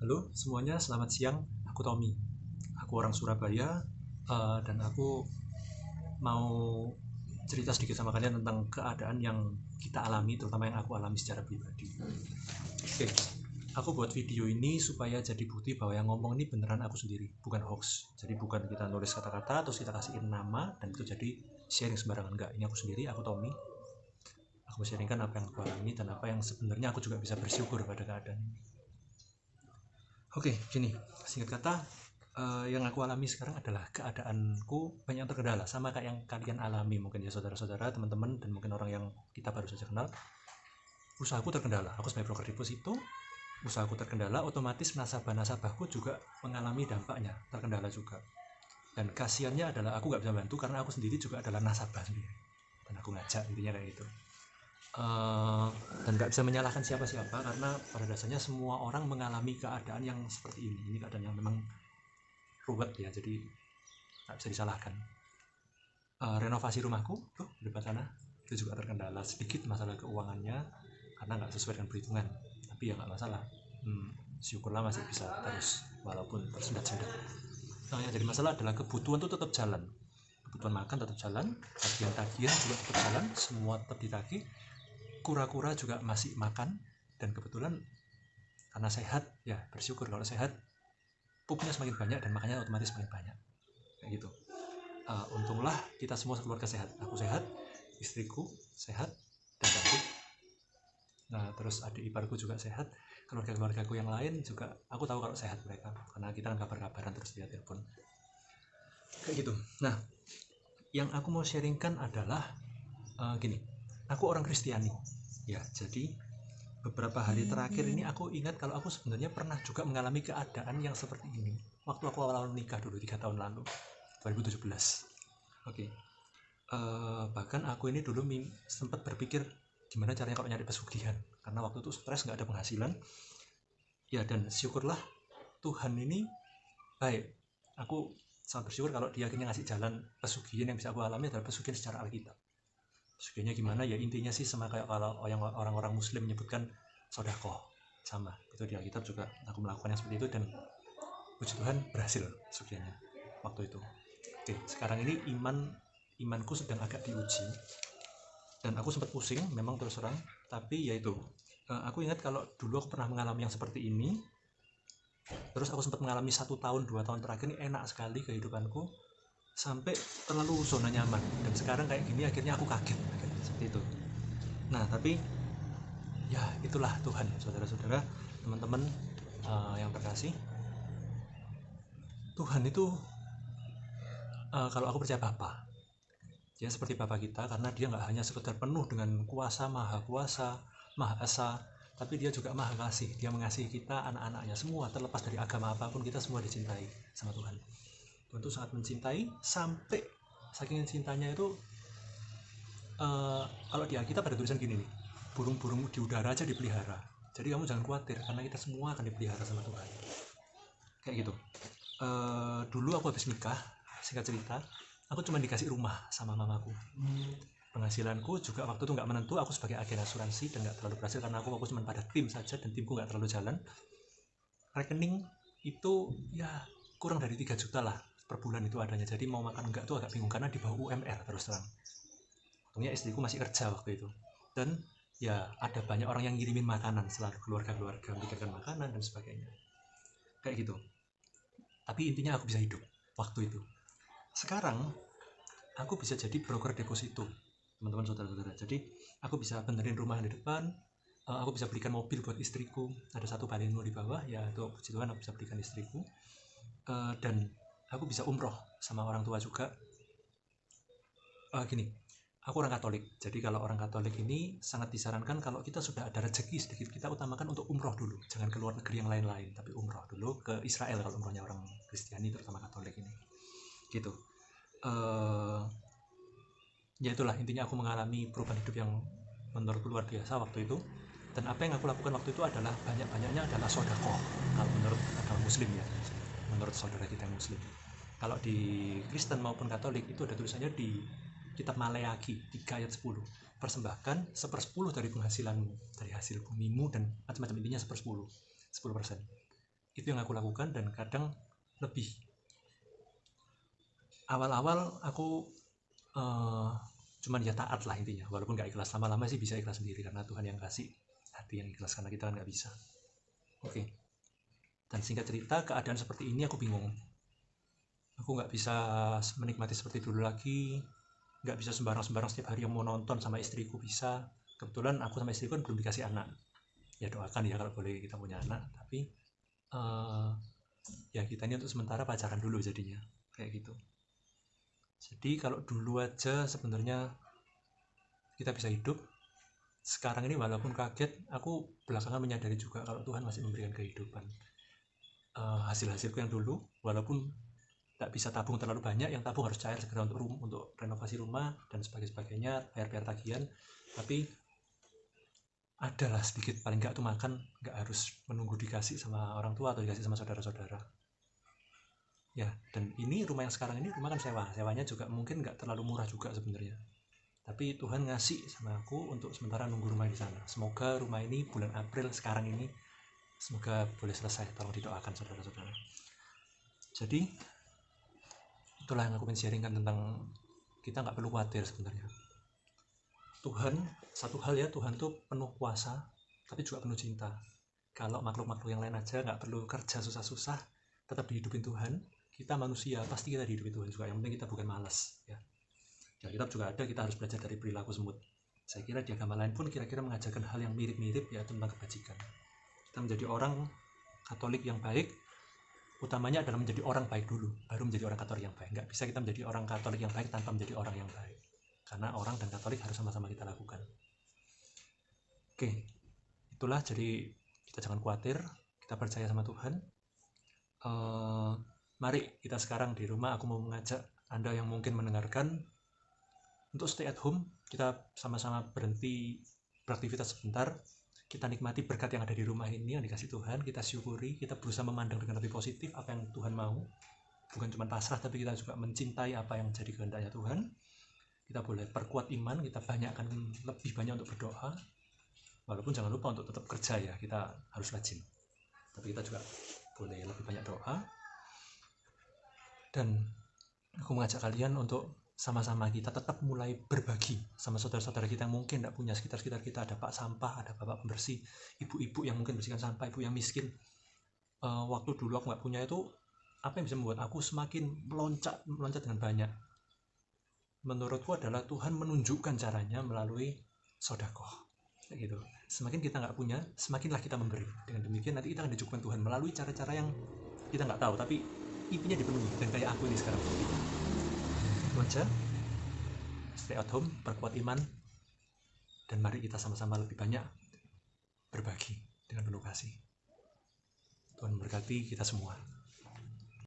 Halo semuanya, selamat siang. Aku Tommy. Aku orang Surabaya, dan aku mau cerita sedikit sama kalian tentang keadaan yang kita alami, terutama yang aku alami secara pribadi. Oke, aku buat video ini supaya jadi bukti bahwa yang ngomong ini beneran aku sendiri, bukan hoax. Jadi bukan kita nulis kata-kata terus kita kasihin nama dan itu jadi sharing sembarangan, enggak. Ini aku sendiri, aku Tommy. Aku sharingkan apa yang aku alami dan apa yang sebenarnya aku juga bisa bersyukur pada keadaan ini. Oke, gini, singkat kata, yang aku alami sekarang adalah keadaanku banyak terkendala, sama kayak yang kalian alami mungkin ya saudara-saudara, teman-teman, dan mungkin orang yang kita baru saja kenal. Usahaku terkendala, aku sebagai broker deposito, usahaku terkendala, otomatis nasabah-nasabahku juga mengalami dampaknya, terkendala juga. Dan kasihannya adalah aku nggak bisa bantu karena aku sendiri juga adalah nasabah sendiri, dan aku ngajak intinya kayak gitu. Dan nggak bisa menyalahkan siapa-siapa karena pada dasarnya semua orang mengalami keadaan yang seperti ini keadaan yang memang ruwet ya, jadi nggak bisa disalahkan. Renovasi rumahku tuh di depan sana itu juga terkendala sedikit masalah keuangannya karena nggak sesuai dengan perhitungan, tapi ya nggak masalah. Syukurlah masih bisa terus walaupun tersendat-sendat. Yang jadi masalah adalah kebutuhan tuh tetap jalan, kebutuhan makan tetap jalan, tagihan juga tetap jalan, semua tetap ditagih. Kura-kura juga masih makan, dan kebetulan karena sehat ya bersyukur. Kalau sehat pupnya semakin banyak dan makannya otomatis semakin banyak kayak gitu. Untunglah kita semua keluarga sehat, aku sehat, istriku sehat, dan cantik. Nah terus adik iparku juga sehat, keluarga-keluargaku yang lain juga aku tahu kalau sehat mereka karena kita kan kabar-kabaran terus via telepon kayak gitu. Nah yang aku mau sharingkan adalah gini, aku orang Kristiani ya, jadi beberapa hari terakhir ini aku ingat kalau aku sebenarnya pernah juga mengalami keadaan yang seperti ini waktu aku awal nikah dulu 3 tahun lalu, 2017. Oke. Bahkan aku ini dulu sempat berpikir gimana caranya kalau nyari pesugihan karena waktu itu stres, nggak ada penghasilan ya, dan syukurlah Tuhan ini baik. Aku sangat bersyukur kalau dia akhirnya ngasih jalan pesugihan yang bisa aku alami adalah pesugihan secara Alkitab. Pesugihannya gimana ya, intinya sih sama kayak kalau orang-orang muslim menyebutkan sodakoh, sama itu di Alkitab juga aku melakukan yang seperti itu dan puji Tuhan berhasil pesugihannya waktu itu. Oke, sekarang ini imanku sedang agak diuji dan aku sempat pusing memang terus terang, tapi ya itu, aku ingat kalau dulu aku pernah mengalami yang seperti ini, terus aku sempat mengalami 1 tahun 2 tahun terakhir ini enak sekali kehidupanku sampai terlalu zona nyaman, dan sekarang kayak gini akhirnya aku kaget seperti itu. Nah tapi ya itulah Tuhan, saudara-saudara, teman-teman yang terkasih. Tuhan itu kalau aku percaya Bapa, dia seperti Bapa kita karena dia nggak hanya sekedar penuh dengan kuasa, maha esa, tapi dia juga maha kasih. Dia mengasihi kita, anak-anaknya semua, terlepas dari agama apapun, kita semua dicintai sama Tuhan. Tuhan itu sangat mencintai, sampai saking cintanya itu, kalau di Alkitab ada tulisan gini nih, burung-burung di udara aja dipelihara. Jadi kamu jangan khawatir karena kita semua akan dipelihara sama Tuhan kayak gitu. Dulu aku habis nikah, singkat cerita, aku cuma dikasih rumah sama mamaku. Penghasilanku juga waktu itu nggak menentu, aku sebagai agen asuransi dan nggak terlalu berhasil karena aku fokus cuma pada tim saja dan timku nggak terlalu jalan. Rekening itu ya kurang dari 3 juta lah per bulan itu adanya, jadi mau makan enggak tuh agak bingung karena di bawah UMR terus terang. Untungnya istriku masih kerja waktu itu, dan ya ada banyak orang yang ngirimin makanan, selalu keluarga-keluarga memikirkan makanan dan sebagainya kayak gitu. Tapi intinya aku bisa hidup waktu itu. Sekarang aku bisa jadi broker deposito, teman-teman, saudara-saudara. Jadi aku bisa benerin rumah di depan, aku bisa belikan mobil buat istriku, ada satu Baleno di bawah ya, itu puji Tuhan aku bisa belikan istriku. Dan aku bisa umroh sama orang tua juga. Gini, aku orang Katolik, jadi kalau orang Katolik ini sangat disarankan kalau kita sudah ada rezeki sedikit, kita utamakan untuk umroh dulu, jangan ke luar negeri yang lain-lain, tapi umroh dulu ke Israel kalau umrohnya orang Kristiani terutama Katolik ini gitu. Ya itulah intinya, aku mengalami perubahan hidup yang menurutku luar biasa waktu itu. Dan apa yang aku lakukan waktu itu adalah banyak-banyaknya adalah sodakoh kalau menurut agama muslim ya, menurut saudara kita yang muslim. Kalau di Kristen maupun Katolik itu ada tulisannya di kitab Maleakhi 3 ayat 10, persembahkan 1/10 dari penghasilanmu, dari hasil bumimu dan macam-macam, intinya 1/10, 10%. Itu yang aku lakukan, dan kadang lebih. Awal-awal aku cuman ya taat lah intinya, walaupun gak ikhlas. Lama-lama sih bisa ikhlas sendiri karena Tuhan yang kasih hati yang ikhlas, karena kita kan gak bisa. Oke. Dan singkat cerita, keadaan seperti ini aku bingung. Aku gak bisa menikmati seperti dulu lagi, gak bisa sembarang-sembarang setiap hari yang mau nonton sama istriku bisa. Kebetulan aku sama istriku kan belum dikasih anak. Ya doakan ya kalau boleh kita punya anak, tapi ya kita ini untuk sementara pacaran dulu jadinya, kayak gitu. Jadi kalau dulu aja sebenarnya kita bisa hidup, sekarang ini walaupun kaget, aku belakangan menyadari juga kalau Tuhan masih memberikan kehidupan. Hasil-hasilku yang dulu, walaupun tak bisa tabung terlalu banyak, yang tabung harus cair segera untuk renovasi rumah dan sebagainya, bayar tagihan, tapi adalah sedikit, paling nggak tuh makan nggak harus menunggu dikasih sama orang tua atau dikasih sama saudara-saudara. Ya, dan ini rumah yang sekarang ini rumah kan sewanya juga mungkin nggak terlalu murah juga sebenarnya, tapi Tuhan ngasih sama aku untuk sementara nunggu rumah di sana. Semoga rumah ini bulan April sekarang ini semoga boleh selesai, tolong didoakan saudara-saudara. Jadi itulah yang aku pengen sharingkan tentang kita nggak perlu khawatir sebenarnya. Tuhan, satu hal ya, Tuhan tuh penuh kuasa tapi juga penuh cinta. Kalau makhluk-makhluk yang lain aja nggak perlu kerja susah-susah tetap dihidupin Tuhan, kita manusia pasti kita dihidupin Tuhan juga. Yang penting kita bukan malas ya. Di Alkitab juga ada, kita harus belajar dari perilaku semut. Saya kira di agama lain pun kira-kira mengajarkan hal yang mirip-mirip, yaitu tentang kebajikan. Kita menjadi orang Katolik yang baik, utamanya adalah menjadi orang baik dulu, baru menjadi orang Katolik yang baik. Nggak bisa kita menjadi orang Katolik yang baik tanpa menjadi orang yang baik, karena orang dan Katolik harus sama-sama kita lakukan. Oke, itulah. Jadi kita jangan khawatir, kita percaya sama Tuhan. Mari kita sekarang di rumah, aku mau mengajak Anda yang mungkin mendengarkan untuk stay at home. Kita sama-sama berhenti beraktivitas sebentar, kita nikmati berkat yang ada di rumah ini yang dikasih Tuhan, kita syukuri, kita berusaha memandang dengan lebih positif apa yang Tuhan mau, bukan cuma pasrah tapi kita juga mencintai apa yang jadi kehendaknya Tuhan. Kita boleh perkuat iman, kita banyakkan, lebih banyak untuk berdoa, walaupun jangan lupa untuk tetap kerja ya, kita harus rajin, tapi kita juga boleh lebih banyak doa. Dan aku mengajak kalian untuk sama-sama kita tetap mulai berbagi sama saudara-saudara kita yang mungkin tidak punya. Sekitar kita ada pak sampah, ada bapak pembersih, ibu-ibu yang mungkin bersihkan sampah, ibu yang miskin. Waktu dulu aku nggak punya itu, apa yang bisa membuat aku semakin meloncat dengan banyak? Menurutku adalah Tuhan menunjukkan caranya melalui sodakoh, gitu. Semakin kita nggak punya, semakinlah kita memberi. Dengan demikian nanti kita akan dicukupkan Tuhan melalui cara-cara yang kita nggak tahu, tapi intinya dipenuhi. Dan kayak aku ini sekarang, itu aja. Stay at home, perkuat iman, dan mari kita sama-sama lebih banyak berbagi dengan penuh kasih. Tuhan memberkati kita semua.